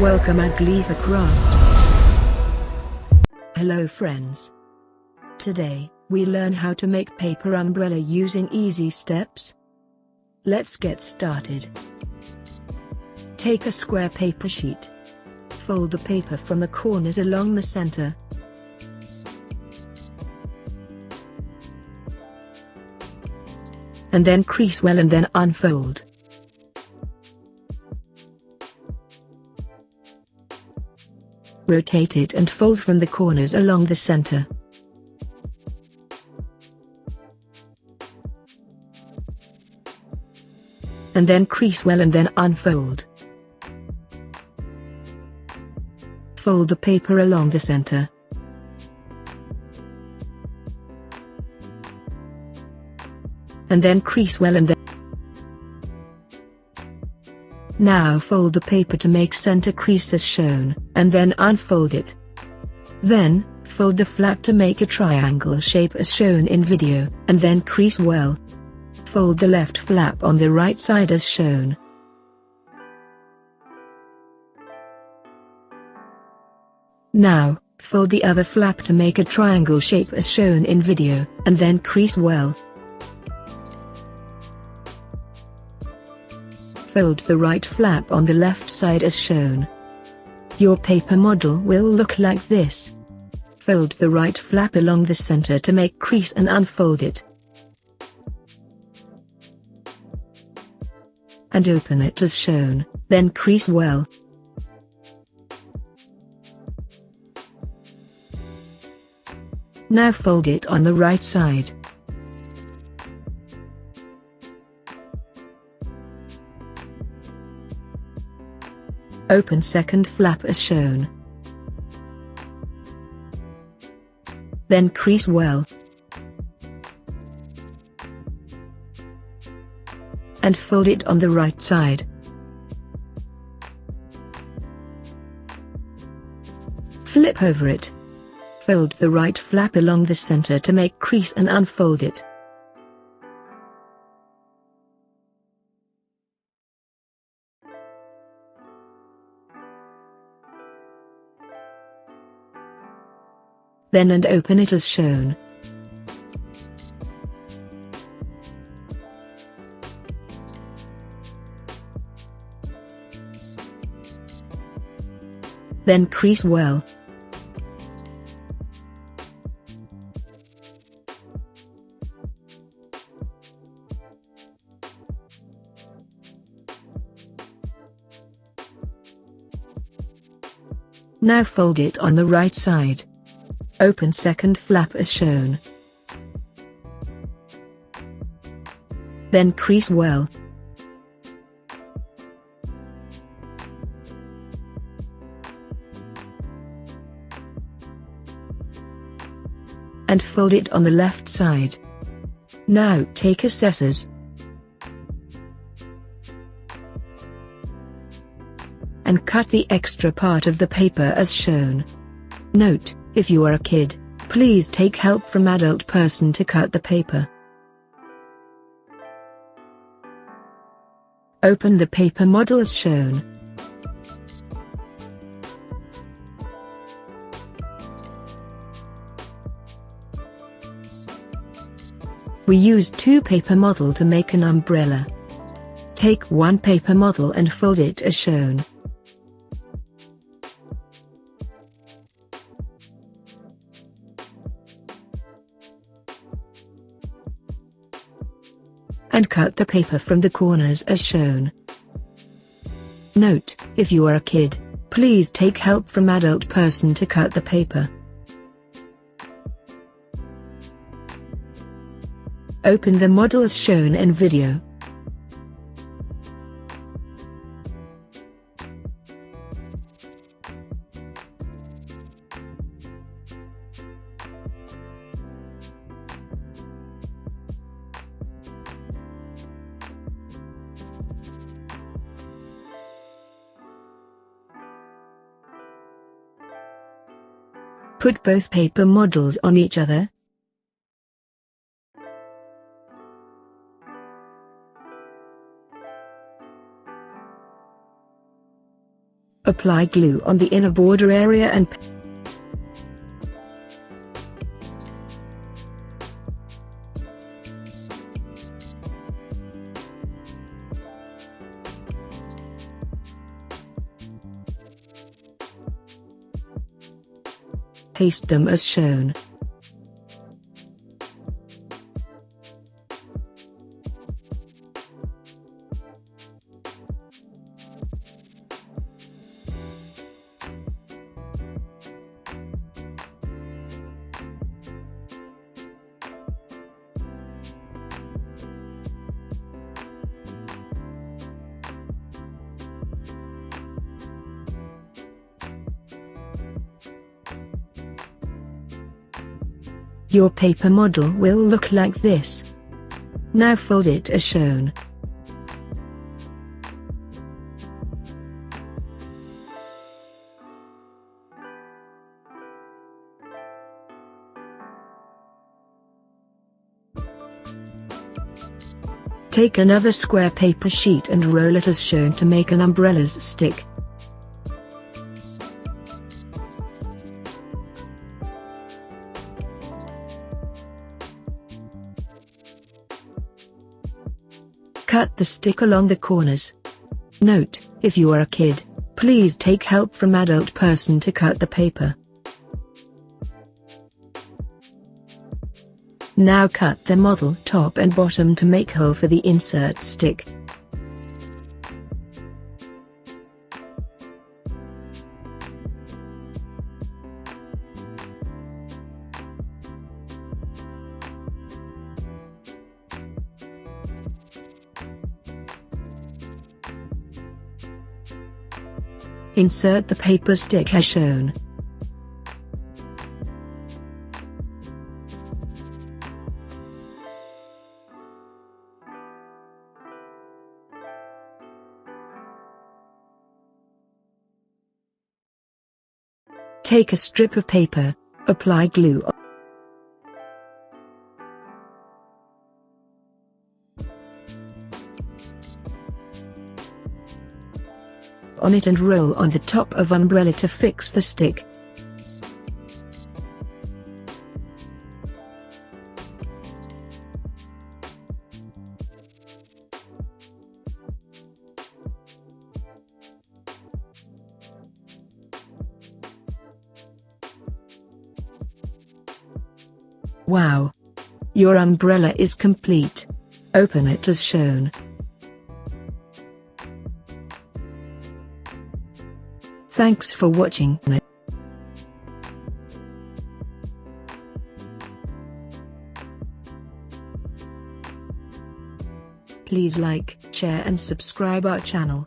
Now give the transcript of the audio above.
Welcome at Gleefa Craft. Hello friends. Today, we learn how to make paper umbrella using easy steps. Let's get started. Take a square paper sheet. Fold the paper from the corners along the center. And then crease well and then unfold. Rotate it and fold from the corners along the center. And then crease well and then unfold. Fold the paper along the center. And then crease well and then. Now fold the paper to make center crease as shown, and then unfold it. Then, fold the flap to make a triangle shape as shown in video, and then crease well. Fold the left flap on the right side as shown. Now, fold the other flap to make a triangle shape as shown in video, and then crease well. Fold the right flap on the left side as shown. Your paper model will look like this. Fold the right flap along the center to make crease and unfold it. And open it as shown, then crease well. Now fold it on the right side. Open second flap as shown. Then crease well. And fold it on the right side. Flip over it. Fold the right flap along the center to make crease and unfold it. Then and open it as shown. Then crease well. Now fold it on the right side. Open second flap as shown. Then crease well. And fold it on the left side. Now take a scissors. And cut the extra part of the paper as shown. Note, if you are a kid, please take help from adult person to cut the paper. Open the paper model as shown. We use two paper model to make an umbrella. Take one paper model and fold it as shown. And cut the paper from the corners as shown. Note, if you are a kid, please take help from adult person to cut the paper. Open the model as shown in video. Put both paper models on each other. Apply glue on the inner border area and paste them as shown. Your paper model will look like this. Now fold it as shown. Take another square paper sheet and roll it as shown to make an umbrella's stick. Cut the stick along the corners. Note, if you are a kid, please take help from adult person to cut the paper. Now cut the model top and bottom to make hole for the insert stick. Insert the paper stick as shown. Take a strip of paper, apply glue on it and roll on the top of umbrella to fix the stick. Wow! Your umbrella is complete. Open it as shown. Thanks for watching. Please like, share and subscribe our channel.